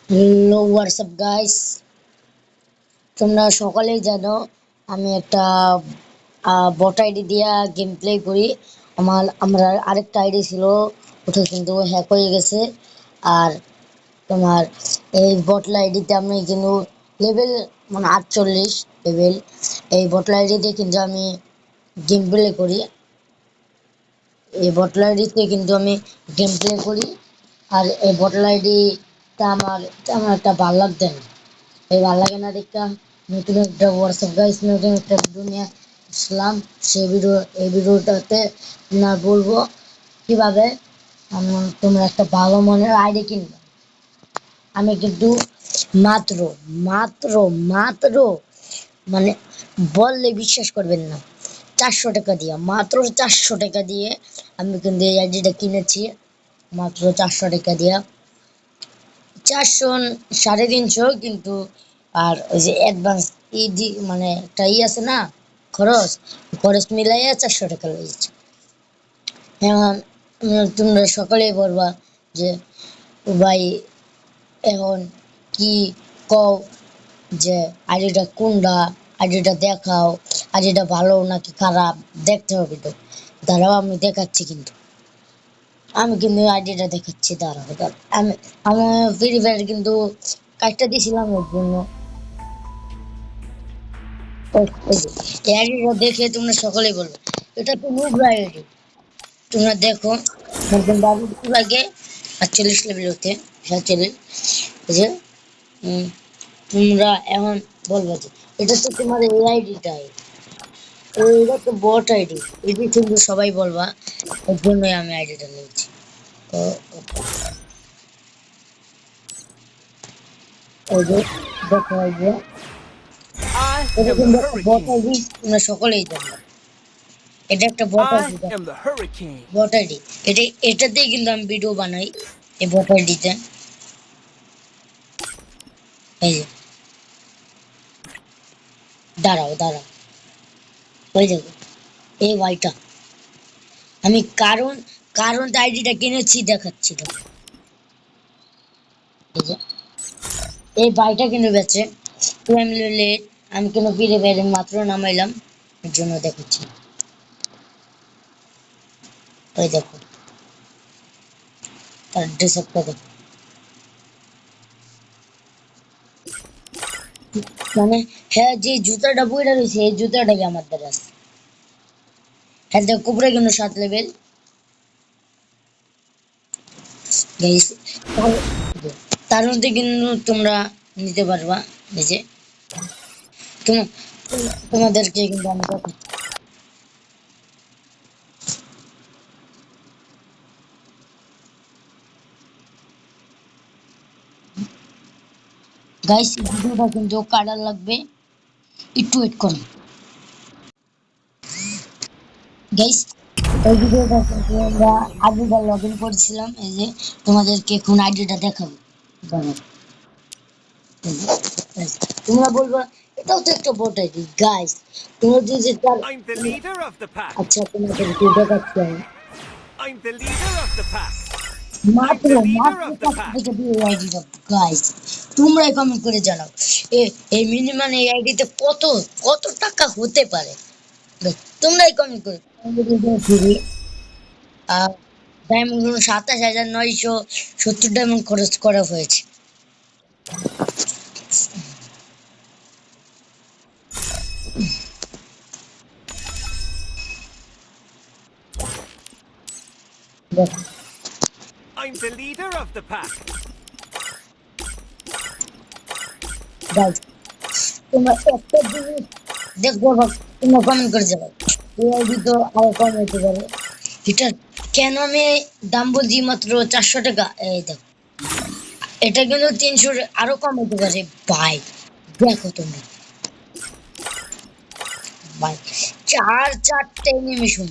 Hello WhatsApp guys, তোমরা সকলেই জানো আমি একটা বট আইডি দিয়া গেম প্লে করি। আমরা আরেকটা আইডি ছিল, ওটা কিন্তু হ্যাক হয়ে গেছে। আর তোমার এই বটলা আইডিতে আমি কিন্তু লেভেল মানে 48 লেভেল। এই বটলা আইডিতে কিন্তু আমি গেম প্লে করি। এই বটলা আইডিতে কিন্তু আমি গেম প্লে করি। আর এই বটলা আইডিটা আমার তেমন একটা ভালো লাগছে না। এই ভালো লাগে না দেখা নতুন একটা হোয়াটসঅ্যাপ গাইস, নতুন একটা ভিডিও নিয়ে আসলাম। সেই ভিডিও এই ভিডিওটাতে না বলবো কিভাবে তোমরা একটা ভালো মনের আইডি কিনবে। আমি কিন্তু মাত্র মাত্র মাত্র মানে বললে বিশ্বাস করবেন না, 400 টাকা দিয়ে, মাত্র 400 টাকা দিয়ে আমি কিন্তু এই আইডিটা কিনেছি। মাত্র 400 টাকা দিয়ে, 400 350 কিন্তু। আর ওই যে অ্যাডভান্স মানে একটা আছে না, খরচ, খরচ মিলাইয়া 400 টাকা লেগেছে। এখন তোমরা সকলেই বলবা যে ভাই এখন কি কও, যে আইডিটা কোনটা, আইডিটা দেখাও, আইডিটা ভালো নাকি খারাপ দেখতে হবে তো। দাঁড়াও আমি দেখাচ্ছি, কিন্তু আমি কিন্তু আইডিটা দেখাচ্ছি, দাঁড়াও দাঁড়াও। আমি আমি ফ্রি ফায়ার কিন্তু কাজটা দিয়েছিলাম ওর জন্য। এই যে এই আইডিটা দেখে তোমরা সকলেই বলবে এটা তো নুবরা আইডি। তোমরা দেখো, একদম বাবু লাগে 48 লেভেল হতে 47। এই যে তোমরা এখন বলবো যে এটা তো তোমার এই আইডিটাই, এটা তো বট আইডি, এটি কিন্তু সবাই বলবা। ওর জন্যই আমি আইডিটা নিয়েছি। তো ওই যে দেখো, এই যে I এটা am the কিন্তু একটা বট hurricane. আইডি, তোমরা সকলেই জানবা। এটা একটা bot I ID, am the hurricane. Bot ID. এটাতেই কিন্তু আমি ভিডিও বানাই, এই বট আইডিতে। এই যে দাঁড়াও দাঁড়াও, ওই দেখো এই ভাইটা, আমি কারণ কারণ আইডিটা কিনেছি দেখাচ্ছি দেখো। এই যে এই ভাইটা কিন্তু বেচে ফ্যামিলি লেট, আমি কোনো ফিরে বাইরে মাত্র নামাইলাম, এর জন্য দেখাচ্ছি। ওই দেখো তার ড্রেস আপটা দেখো, মানে হ্যাঁ যে জুতাটা পরে রয়েছে এই জুতাটাকে আমার দ্বারা আছে। হ্যাঁ দেখো কুপড়ে কিন্তু 7 লেভেল গাইস। তার মধ্যে কিন্তু তোমরা নিতে পারবা। এই যে তোমাদেরকে কিন্তু আমি দেখাচ্ছি গাইস, ভিডিওটা কিন্তু কাটার লাগবে, একটু ওয়েট করো গাইস। এই ভিডিওটা কিন্তু আমরা আইডিটা লগ ইন করেছিলাম। এই যে তোমাদেরকে এখন আইডিটা দেখাবো, দাঁড়াও। এই যে, guys, তোমরা বলবা এটাও তো একটা বট আইডি গাইস। তোমরা যদি তার I'm the leader of the pack. আচ্ছা তোমাদেরকে দেখাচ্ছি আমি। I'm the leader of the pack. I'm মাত্র the leader মাত্র of the 400 টাকা pack. দিয়ে এই আইডিটা গাইস, তোমরাই কমেন্ট করে জানাও এই মিনিমাম এই আইডিতে কত কত টাকা হতে পারে। তোমরাই কমেন্ট করো। ডায়মন্ড 27,970 ডায়মন্ড খরচ করা হয়েছে। দেখো I'm the leader of the pack. Guys, তোমরা একটা জিনিস দেখবো, তোমরা কমেন্ট করে যাবে এই আইডি তো আরো কম হতে পারে। এটা কেন আমি দাম বলছি মাত্র 400 টাকা। এই দেখো এটা কিন্তু 300 আরো কম হতে পারে ভাই। দেখো তোমরা ভাই, চারটে এনিমেশন,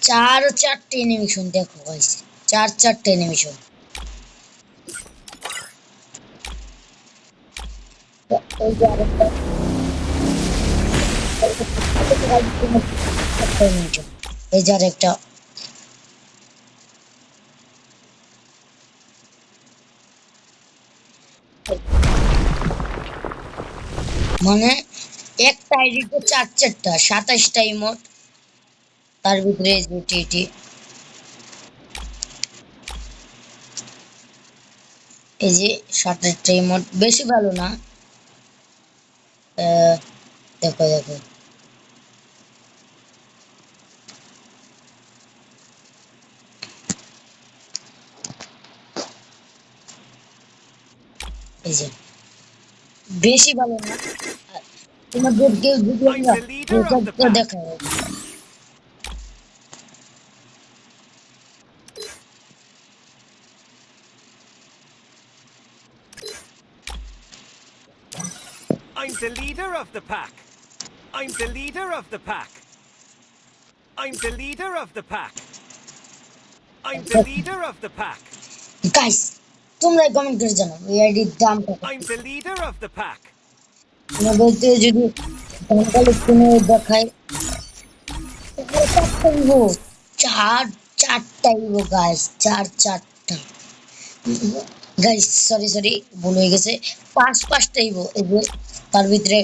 4-4টে এনিমেশন দেখো গাইস, 4-4টে এনিমেশন। এই যে আরেকটা animation, এই যে আরেকটা। মানে একটা আইডিতে চার চারটা 27টা ইমোট, তার ভিতরে এই যে টিটি, এই যে 27টা ইমোট, বেশি ভালো না। আহ, দেখো দেখো, এই যে বেশি ভালো না। আর তোমাদের কেউ যদি I'm আমরা the leader of the pack. দেখায়, I'm the leader of the pack. I'm the leader of the pack. I'm the leader of the pack. I'm the leader of the pack. Guys তোমরা comment করে জানাও এই আইডির দামটা কত। I'm the leader of the pack. তোমাদেরকে যদি দামটা লিখে দেখায়, চারটা ইভো, চার চারটা ইভো গাইস, চারটা গাইস, সরি সরি, ভুল হয়ে গেছে। পাঁচটা ইভো, এই যে তার ভিতরে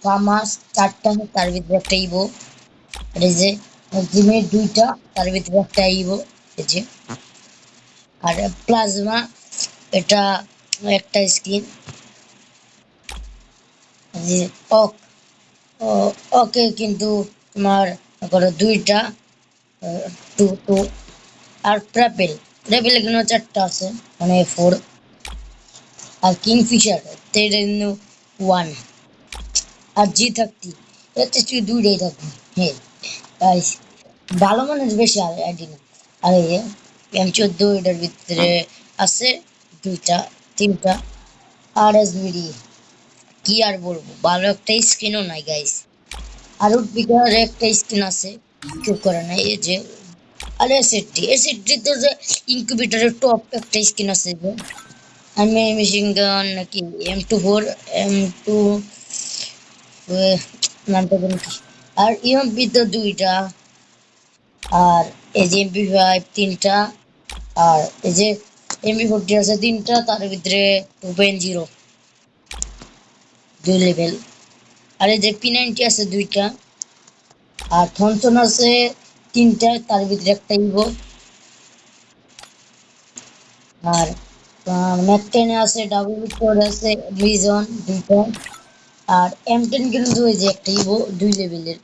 ফার্মাস চারটা, তার ভিতরে একটা ইভো, আর এই যে জিমের দুইটা, তার ভিতরে একটা ইভো, এই যে। আর প্লাজমা, এটা একটা স্কিন, যে ওক, ওকে কিন্তু তোমার করো দুইটা, টু টু। আর প্রাপেল, প্রাপেল এখানে চারটা আছে, মানে ফোর। আর কিংফিশার তেরেন ওয়ান। আর জি থাকতি, এতে তুই দুইটাই থাকবি। হ্যাঁ গাইস, ভালো মানের বেশি আর আইডি না। আর এই M14 এটার ভিতরে আছে দুইটা, তিনটা। আর এসবিডি, কি আর বলবো, ভালো একটা স্কিনও নাই গাইস। আর উডপিকার একটা স্কিন আছে, কেউ করে নাই, এই যে। আর এসএসডি তো যে ইনকিউবেটরের টপ একটা স্কিন আছে যে। আমি মেশিন গান নাকি M24, M2, নামটা জানি কি। আর ইএমপি তো দুইটা, আর এই যে MP5 তিনটা, আর এই যে MP40 আছে তিনটা, তার ভিতরে 2.0 দুই লেভেল। আর এই যে P90 আছে দুইটা, আর থনসন আছে তিনটা, তার ভিতরে একটা ইভো। আর ম্যাকটেনে আছে, ডাব্লিউ4 আছে, ভিজন দুইটা। আর M10 কিন্তু ওই যে একটা ইভো দুই লেভেলের,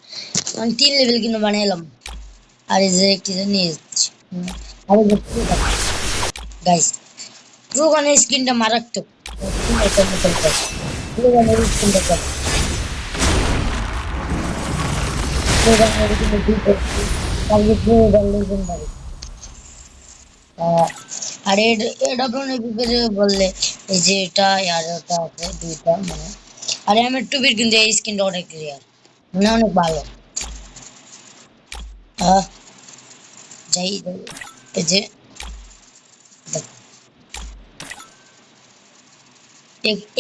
মানে 3 লেভেল কিন্তু বানাইলাম। আর এই যে কি জানি, আর এই যে গাইস, ট্রুগানের স্কিনটা মারাত্মক। ট্রুগানের স্কিনটা কত, ট্রুগানের কিন্তু দুইটা, তার ভিতরে লেজেন্ডারি। আর এডব্লিউ বললে এই যে এটা আর ওটা আছে দুইটা, মানে। আর M2 কিন্তু এই স্কিনটা অনেক রেয়ার, মানে অনেক ভালো। আহ, যাই যাই, এই যে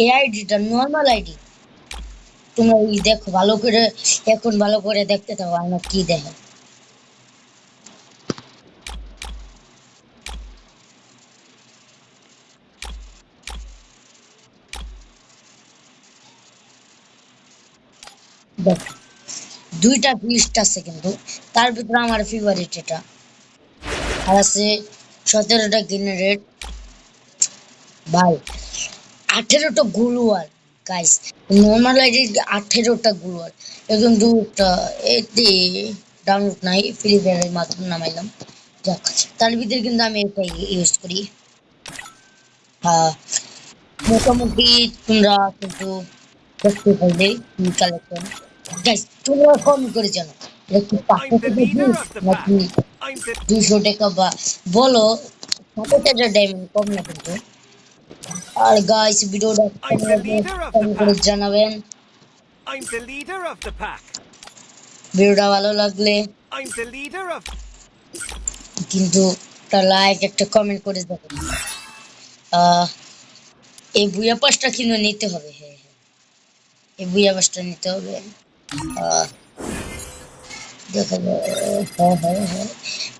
এই আইডিটা নর্মাল আইডি, তোমরা এই দেখো ভালো করে, এখন ভালো করে দেখতে থাকো আমার কি দেখে। দেখো দুইটা বিস্ট আছে কিন্তু, তার ভিতরে আমার ফেভারিট এটা। আর আছে 17টা গ্রেনেড, ভাই 18টা গুলওয়াল গাইস, নর্মাল আইডি 18টা গুলওয়াল, একদম দুটা এতে ডাউনলোড নাই, ফ্রি ফায়ারের মাধ্যমে নামাইলাম। যাক, তার ভিতরে কিন্তু আমি এটাই ইউজ করি। মোটামুটি তোমরা কিন্তু দেখতে পারবে কি কালেকশন। গাইস তোমরা কম করে জানো এটা কি I'm 500 the টাকা leader piece of the pack. নাকি I'm the 200 টাকা, বা বলো, 7000 ডায়মন্ড কম না কিন্তু। আর গাইস ভিডিওটা I'm কেমন the লাগলো leader of the কমেন্ট করে pack. জানাবেন। I'm the leader of the pack. ভিডিওটা ভালো লাগলে I'm the leader of কিন্তু একটা লাইক, একটা কমেন্ট করে যাবেন। আহ এই বুয়া পাসটা কিন্তু নিতে হবে, হ্যাঁ হ্যাঁ, এই বুয়া পাসটা নিতে হবে। আহ দেখা যায়, হ্যাঁ হ্যাঁ হ্যাঁ,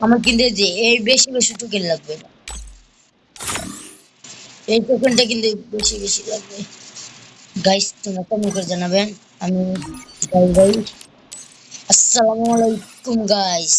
আমার কিন্তু এই যে এই বেশি বেশি টোকেন লাগবে না, এই টোকেনটা কিন্তু বেশি বেশি লাগবে। গাইস তোমরা কমেন্ট করে জানাবেন। আমি যাই গাইস। আসসালামু আলাইকুম গাইস।